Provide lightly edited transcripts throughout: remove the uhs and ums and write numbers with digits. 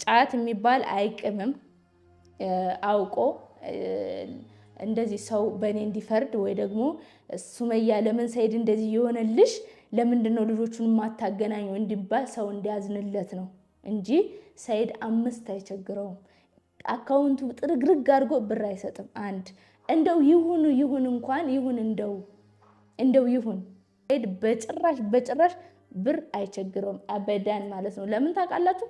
ጫት የሚባል አይቅምም አውቆ እንደዚህ ሰው በእኔ እንዲፈርድ ወይ ደግሞ ሱመያ ለምን ሰይድ እንደዚህ የሆነልሽ ለምንድነው ልጆቹን ማታገናኙ እንዲባል ሰው እንዲያዝንለት ነው እንጂ ሰይድ 5 አይቸግረውም። አካውንቱ ጥርግርግ አድርጎ ብር አይሰጥም። አንድ እንደው ይሁን እንኳን ይሁን እንደው ይሁን ሰይድ በጭራሽ ብር አይቸግረውም አበዳን ማለት ነው። ለምን ታውቃላችሁ?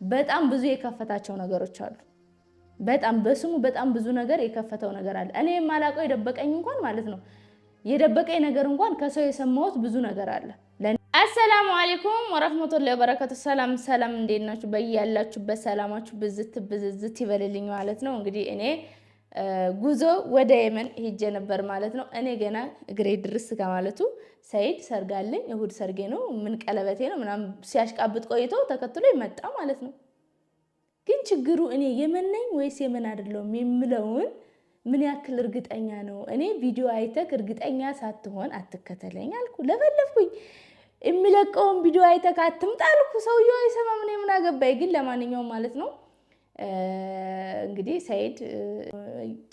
በጣም ብዙ የከፈታቸው ነገሮች አሉ። በጣም በስሙ በጣም ብዙ ነገር የከፈተው ነገር አለ። እኔ የማላውቀው የደበቀኝ እንኳን ማለት ነው የደበቀኝ ነገር እንኳን ከሰው የሰማሁት ብዙ ነገር አለ። አሰላሙ አለይኩም ወራህመቱላሂ ወበረካቱ። ሰላም እንዴት ናችሁ? በያላችሁበት ሰላማችሁ ብዝት ይበልልኝ ማለት ነው። እንግዲህ እኔ ጉዞ ወደ የመን ሄጄ ነበር ማለት ነው። እኔ ገና እግሬ ድርስ ከማለቱ ሰይድ ሰርጋለኝ እሁድ ሰርጌ ነው ምን ቀለበቴ ነው ምናምን ሲያሽቃብጥ ቆይቶ ተከትሎ ይመጣ ማለት ነው። ግን ችግሩ እኔ የመን ነኝ ወይስ የመን አይደለም የምለውን ምን ያክል እርግጠኛ ነው? እኔ ቪዲዮ አይተክ እርግጠኛ ሳትሆን አትከተለኝ አልኩ። ለበለፍኩኝ የሚለቀውን ቪዲዮ አይተክ አትምጣ አልኩ። ሰውየው አይሰማም። እኔ ምን አገባኝ? ግን ለማንኛውም ማለት ነው እንግዲህ ሰይድ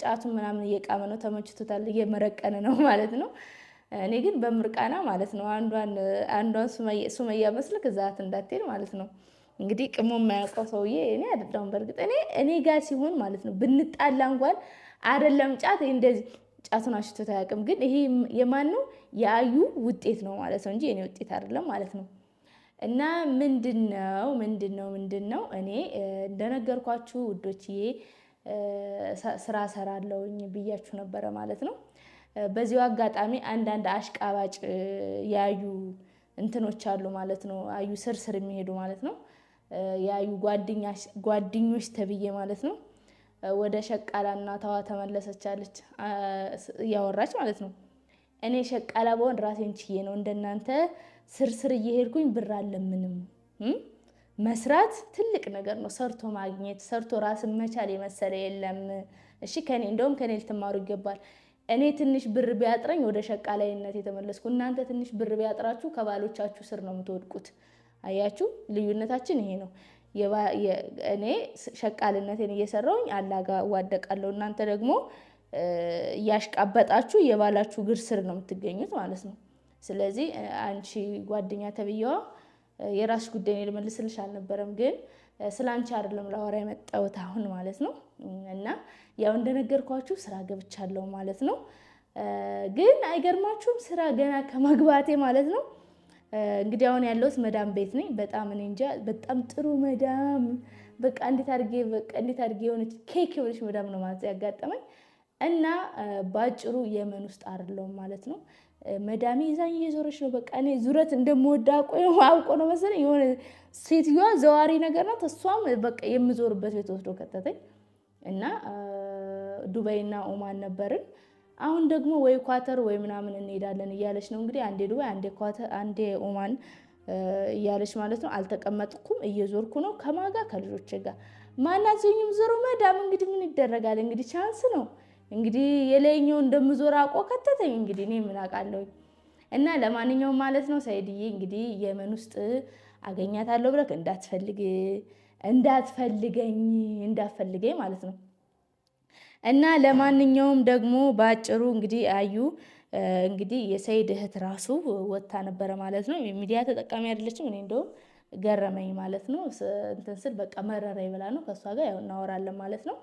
ጫቱን ምናምን እየቃመ ነው፣ ተመችቶታል፣ እየመረቀነ ነው ማለት ነው። እኔ ግን በምርቃና ማለት ነው አንዷን ሱመያ መስልክ ዛት እንዳትሄድ ማለት ነው። እንግዲህ ቅሞ የማያውቀው ሰውዬ እኔ አይደለም። በርግጥ እኔ ጋር ሲሆን ማለት ነው ብንጣላ እንኳን አይደለም ጫት እንደዚህ ጫቱን አሽቶት አያውቅም። ግን ይሄ የማን ነው? የአዩ ውጤት ነው ማለት ነው እንጂ እኔ ውጤት አይደለም ማለት ነው። እና ምንድነው እኔ እንደነገርኳችሁ ውዶችዬ ስራ ሰራለሁኝ ብያችሁ ነበረ ማለት ነው። በዚሁ አጋጣሚ አንዳንድ አሽቃባጭ ያዩ እንትኖች አሉ ማለት ነው። አዩ ስር የሚሄዱ ማለት ነው። ያዩ ጓደኞች ተብዬ ማለት ነው። ወደ ሸቃላና ታዋ ተመለሰቻለች ያወራች ማለት ነው። እኔ ሸቃላ በሆን ራሴን ችዬ ነው እንደናንተ ስር እየሄድኩኝ ብር አለምንም። መስራት ትልቅ ነገር ነው። ሰርቶ ማግኘት ሰርቶ ራስን መቻል የመሰለ የለም። እሺ እንደውም ከኔ ልትማሩ ይገባል። እኔ ትንሽ ብር ቢያጥረኝ ወደ ሸቃላይነት የተመለስኩ፣ እናንተ ትንሽ ብር ቢያጥራችሁ ከባሎቻችሁ ስር ነው የምትወድቁት። አያችሁ ልዩነታችን ይሄ ነው። እኔ ሸቃልነቴን እየሰራውኝ አላጋ ዋደቃለሁ፣ እናንተ ደግሞ ያሽቃበጣችሁ የባላችሁ ግር ስር ነው የምትገኙት ማለት ነው። ስለዚህ አንቺ ጓደኛ ተብዬዋ የራስሽ ጉዳይ ነው ልመልስልሽ አልነበረም፣ ግን ስላንቺ አይደለም ላወራ የመጣሁት አሁን ማለት ነው። እና ያው እንደነገርኳችሁ ስራ ገብቻለሁ ማለት ነው። ግን አይገርማችሁም? ስራ ገና ከመግባቴ ማለት ነው እንግዲህ አሁን ያለሁት መዳም ቤት ነኝ። በጣም እኔ እንጃ በጣም ጥሩ መዳም በቃ እንዴት አድርጌ የሆነች ኬክ የሆነች መዳም ነው ማለት ያጋጠመኝ። እና ባጭሩ የመን ውስጥ አይደለሁም ማለት ነው። መዳሜ ይዛኝ እየዞረች ነው። በቃ እኔ ዙረት እንደምወዳ አውቆ ነው መሰለኝ የሆነ ሴትዮዋ ዘዋሪ ነገር ናት። እሷም በቃ የምዞርበት ቤት ወስዶ ከተተኝ እና ዱባይና ኦማን ነበርን። አሁን ደግሞ ወይ ኳተር ወይ ምናምን እንሄዳለን እያለች ነው እንግዲህ። አንዴ ዱባይ አንዴ ኳተር አንዴ ኦማን እያለች ማለት ነው። አልተቀመጥኩም፣ እየዞርኩ ነው። ከማጋ ከልጆቼ ጋር ማናዘኝም ዞሮ መዳም እንግዲህ ምን ይደረጋል እንግዲህ ቻንስ ነው እንግዲህ የለኛው እንደምዞር አውቆ ከተተኝ እንግዲህ እኔ ምን አውቃለሁ። እና ለማንኛውም ማለት ነው ሰይድዬ እንግዲህ የመን ውስጥ አገኛታለሁ ብለህ እንዳትፈልገኝ ማለት ነው። እና ለማንኛውም ደግሞ ባጭሩ እንግዲህ አዩ እንግዲህ የሰይድ እህት ራሱ ወጣ ነበረ ማለት ነው። ሚዲያ ተጠቃሚ አይደለችም። እኔ እንደውም ገረመኝ ማለት ነው። እንትን ስል በቃ መረረኝ ብላ ነው። ከሷ ጋር ያው እናወራለን ማለት ነው።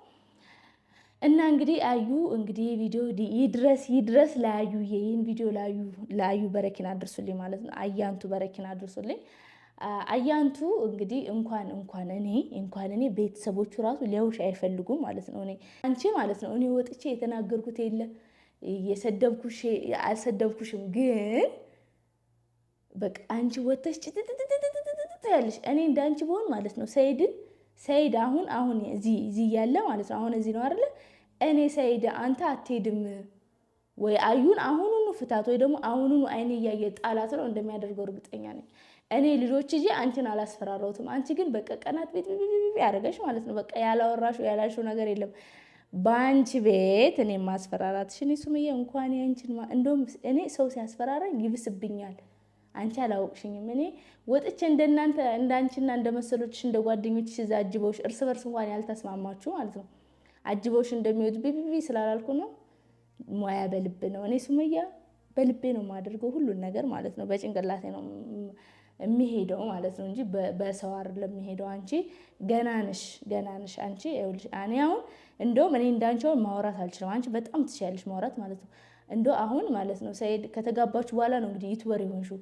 እና እንግዲህ አዩ እንግዲህ ቪዲዮ ይድረስ ለአዩ ይሄን ቪዲዮ ለአዩ በረኪና አድርሱልኝ ማለት ነው። አያንቱ በረኪና አድርሱልኝ። አያንቱ እንግዲህ እንኳን እኔ ቤተሰቦቹ ራሱ ሊያውሽ አይፈልጉም ማለት ነው። እኔ አንቺ ማለት ነው እኔ ወጥቼ የተናገርኩት የለ የሰደብኩሽ አልሰደብኩሽም፣ ግን በቃ አንቺ ወጥተሽ ያለሽ እኔ እንዳንቺ በሆን ማለት ነው ሰይድ አሁን እዚህ ያለ ማለት ነው። አሁን እዚህ ነው አይደለ? እኔ ሰይድ አንተ አትሄድም ወይ አዩን አሁኑኑ ፍታት ወይ ደግሞ አሁኑኑ አይኔ እያየ ጣላት ነው እንደሚያደርገው እርግጠኛ ነኝ። እኔ ልጆች እጂ አንቺን አላስፈራራሁትም። አንቺ ግን በቃ ቀናት ቤት ያደርገሽ ማለት ነው። በቃ ያላልሽው ነገር የለም ባንቺ ቤት። እኔ ማስፈራራትሽ እኔ ሱመያ እንኳን ያንቺን እንደውም እኔ ሰው ሲያስፈራራኝ ይብስብኛል አንቺ አላወቅሽኝም። እኔ ወጥቼ እንደናንተ እንዳንቺና እንደመሰሎችሽ እንደ ጓደኞችሽ እዛ አጅበውሽ እርስ በርስ እንኳን ያልተስማማችሁ ማለት ነው አጅበውሽ እንደሚወድ ቢቢቢ ስላላልኩ ነው። ሙያ በልብ ነው። እኔ ሱመያ በልቤ ነው የማደርገው ሁሉን ነገር ማለት ነው። በጭንቅላቴ ነው የሚሄደው ማለት ነው እንጂ በሰው አይደለም የሚሄደው። አንቺ ገና ነሽ አንቺ ይኸውልሽ። እኔ አሁን እንደውም እኔ እንዳንቺው ማውራት አልችልም። አንቺ በጣም ትችያለሽ ማውራት ማለት ነው። እንደው አሁን ማለት ነው ሰይድ ከተጋባችሁ በኋላ ነው እንግዲህ ዩቲዩበር የሆንሽው።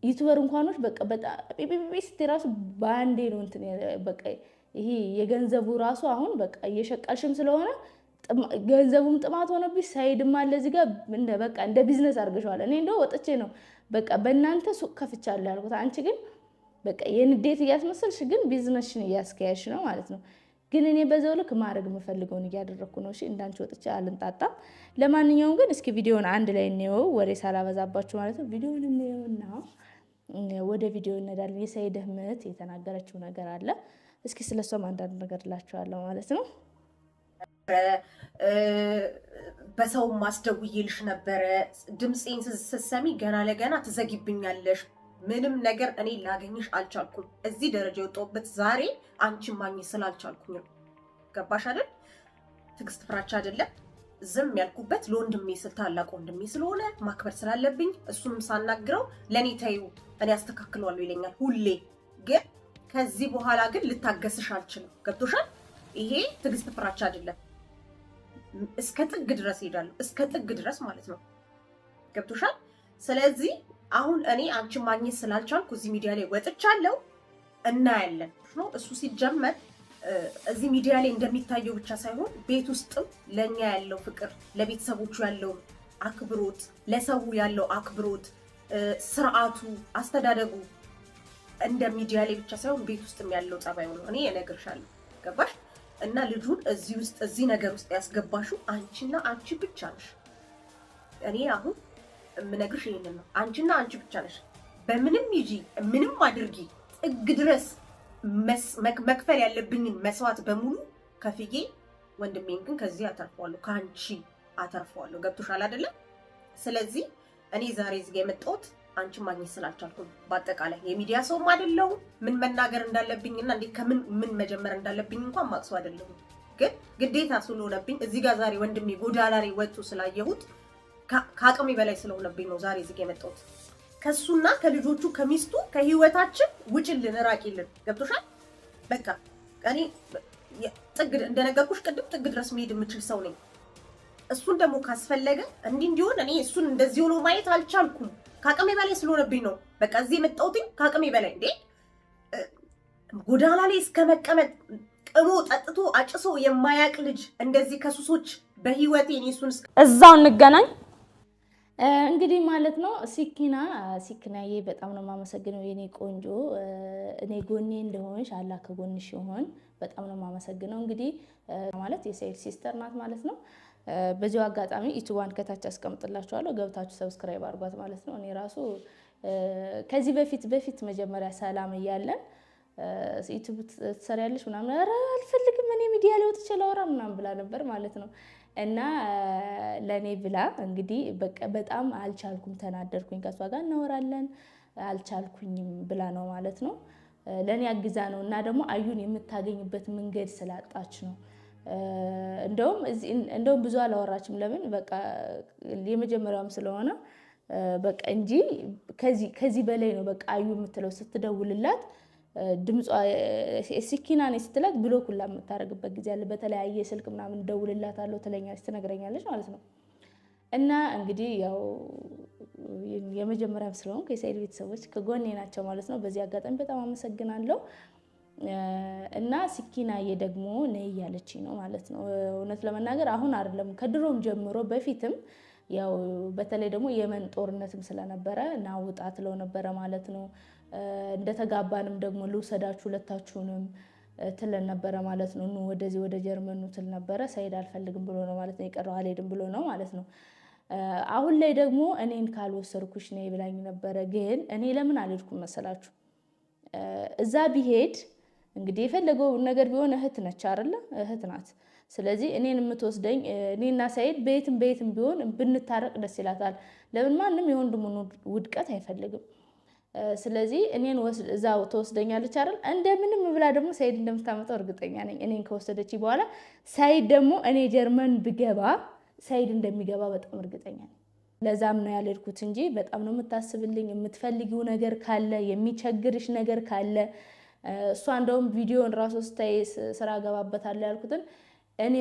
ዩቲዩበር እንኳኖች በቃ በጣም ቢቢቢ ስትይ ራሱ ባንዴ ነው እንትን በቃ ይሄ የገንዘቡ ራሱ አሁን በቃ እየሸቀልሽም ስለሆነ ገንዘቡም ጥማት ሆነብሽ። ሰይድም አለ እዚህ ጋር በቃ እንደ ቢዝነስ አድርገሽዋል። እኔ እንደው ወጥቼ ነው በቃ በእናንተ ሱቅ ከፍቻለሁ ያልኩት። አንቺ ግን በቃ የንዴት እያስመሰልሽ ግን ቢዝነስሽን እያስከያሽ ነው ማለት ነው። ግን እኔ በዛው ልክ ማድረግ የምፈልገውን እያደረኩ ነው። እሺ እንዳንቺ ወጥቼ አልንጣጣም። ለማንኛውም ግን እስኪ ቪዲዮውን አንድ ላይ እንየው ወሬ ሳላበዛባችሁ ማለት ነው። ቪዲዮውን እንየውና ወደ ቪዲዮ እንሄዳለን። የሰይድ እህት የተናገረችው ነገር አለ። እስኪ ስለሷም አንዳንድ ነገር እላችኋለሁ ማለት ነው። በሰው ማስደውዬልሽ ነበረ። ድምጼን ስትሰሚ ገና ለገና ትዘጊብኛለሽ። ምንም ነገር እኔ ላገኝሽ አልቻልኩም። እዚህ ደረጃ የወጣሁበት ዛሬ አንቺን ማግኘት ስላልቻልኩኝ ነው። ገባሽ አይደል? ትዕግስት ፍራቻ አይደለም። ዝም ያልኩበት ለወንድሜ ስል ታላቅ ወንድሜ ስለሆነ ማክበር ስላለብኝ እሱንም ሳናግረው ለኔ ተይው እኔ አስተካክለዋለሁ ይለኛል ሁሌ። ግን ከዚህ በኋላ ግን ልታገስሽ አልችልም። ገብቶሻል? ይሄ ትዕግስት ፍራቻ አይደለም። እስከ ጥግ ድረስ ሄዳለሁ። እስከ ጥግ ድረስ ማለት ነው። ገብቶሻል? ስለዚህ አሁን እኔ አንቺን ማግኘት ስላልቻልኩ እዚህ ሚዲያ ላይ ወጥቻለሁ። እናያለን ነው እሱ ሲጀመር እዚህ ሚዲያ ላይ እንደሚታየው ብቻ ሳይሆን ቤት ውስጥም ለኛ ያለው ፍቅር፣ ለቤተሰቦቹ ያለው አክብሮት፣ ለሰው ያለው አክብሮት፣ ስርዓቱ፣ አስተዳደጉ እንደ ሚዲያ ላይ ብቻ ሳይሆን ቤት ውስጥም ያለው ጸባዩ ነው። እኔ እነግርሻለሁ። ገባሽ? እና ልጁን እዚህ ውስጥ እዚህ ነገር ውስጥ ያስገባሽው አንቺና አንቺ ብቻ ነሽ። እኔ አሁን የምነግርሽ ይሄንን ነው። አንቺና አንቺ ብቻ ነሽ። በምንም ይጂ ምንም አድርጊ ጥግ ድረስ መክፈል ያለብኝን መስዋዕት በሙሉ ከፍዬ ወንድሜን ግን ከዚህ አተርፈዋለሁ፣ ከአንቺ አተርፈዋለሁ። ገብቶሻል አይደለ? ስለዚህ እኔ ዛሬ እዚህ ጋር የመጣሁት አንቺን ማግኘት ስላልቻልኩ በአጠቃላይ የሚዲያ ሰውም አይደለሁም። ምን መናገር እንዳለብኝና እንዴት ምን መጀመር እንዳለብኝ እንኳን ማቅሰው አይደለሁም። ግን ግዴታ ስለሆነብኝ እዚህ ጋር ዛሬ ወንድሜ ጎዳና ላይ ወጥቶ ስላየሁት ከአቅሜ በላይ ስለሆነብኝ ነው ዛሬ እዚህ ጋር የመጣሁት። ከሱና ከልጆቹ ከሚስቱ ከህይወታችን ውጭልን፣ ራቂልን። ገብቶሻል? በቃ እኔ ጥግ እንደነገርኩሽ ቅድም ጥግ ድረስ መሄድ የምችል ሰው ነኝ። እሱን ደግሞ ካስፈለገ እንዲሆን እኔ እሱን እንደዚህ ሆኖ ማየት አልቻልኩም። ከአቅሜ በላይ ስለሆነብኝ ነው በቃ እዚህ የመጣሁት። ከአቅሜ በላይ እንዴ ጎዳና ላይ እስከ መቀመጥ ቅሞ ጠጥቶ አጭሶ የማያቅ ልጅ እንደዚህ ከሱሶች በህይወቴ እኔ እሱን እዛው እንገናኝ እንግዲህ ማለት ነው። ሲኪናዬ በጣም ነው የማመሰግነው የኔ ቆንጆ። እኔ ጎኔ እንደሆንሽ አላህ ከጎንሽ ይሁን። በጣም ነው የማመሰግነው። እንግዲህ ማለት የሰይድ ሲስተር ናት ማለት ነው። በዚሁ አጋጣሚ ዩቲዩብዋን ከታች አስቀምጥላችኋለሁ፣ ገብታችሁ ሰብስክራይብ አድርጓት ማለት ነው። እኔ ራሱ ከዚህ በፊት መጀመሪያ ሰላም እያለን ዩቲዩብ ትሰሪያለሽ ምናምን፣ ኧረ አልፈልግም እኔ ሚዲያ ላይ ወጥቼ ላወራ ምናምን ብላ ነበር ማለት ነው። እና ለኔ ብላ እንግዲህ በጣም አልቻልኩም፣ ተናደርኩኝ። ከሷ ጋር እናወራለን አልቻልኩኝም ብላ ነው ማለት ነው። ለኔ አግዛ ነው እና ደግሞ አዩን የምታገኝበት መንገድ ስላጣች ነው። እንደውም ብዙ አላወራችም። ለምን በቃ የመጀመሪያውም ስለሆነ በቃ እንጂ ከዚህ በላይ ነው በቃ አዩ የምትለው ስትደውልላት ድምጿ ሲኪና ነኝ ስትላት ብሎክ ሁላ የምታደርግበት ጊዜ አለ። በተለያየ ስልክ ምናምን ደውልላታለሁ ትለኛለች፣ ትነግረኛለች ማለት ነው። እና እንግዲህ ያው የመጀመሪያም ስለሆነ የሰይድ ቤተሰቦች ከጎኔ ናቸው ማለት ነው። በዚህ አጋጣሚ በጣም አመሰግናለሁ። እና ሲኪናዬ ደግሞ ነይ እያለችኝ ነው ማለት ነው። እውነት ለመናገር አሁን አይደለም ከድሮም ጀምሮ በፊትም ያው በተለይ ደግሞ የመን ጦርነትም ስለነበረ ናውጣ ትለው ነበረ ማለት ነው። እንደተጋባንም ደግሞ ልውሰዳችሁ ሁለታችሁንም ትለን ነበረ ማለት ነው። ወደዚህ ወደ ጀርመኑ ትል ነበረ። ሰይድ አልፈልግም ብሎ ነው ማለት ነው የቀረው፣ አልሄድም ብሎ ነው ማለት ነው። አሁን ላይ ደግሞ እኔን ካልወሰድኩሽ ነይ ብላኝ ነበረ። ግን እኔ ለምን አልሄድኩም መሰላችሁ? እዛ ቢሄድ እንግዲህ የፈለገው ነገር ቢሆን እህት ነች አይደለ? እህት ናት። ስለዚህ እኔን የምትወስደኝ እኔና ሰይድ ቤትም ቢሆን ብንታረቅ ደስ ይላታል። ለምን ማንም የወንድሙን ውድቀት አይፈልግም። ስለዚህ እኔን እዛው ተወስደኛለች አይደል? እንደምንም ብላ ደግሞ ሰይድ እንደምታመጣው እርግጠኛ ነኝ። እኔን ከወሰደች በኋላ ሰይድ ደግሞ እኔ ጀርመን ብገባ ሰይድ እንደሚገባ በጣም እርግጠኛ ነኝ። ለዛም ነው ያልሄድኩት እንጂ በጣም ነው የምታስብልኝ። የምትፈልጊው ነገር ካለ የሚቸግርሽ ነገር ካለ እሷ እንደውም ቪዲዮን ራሱ ስታይ ስራ ገባበታለሁ ያልኩትን እኔ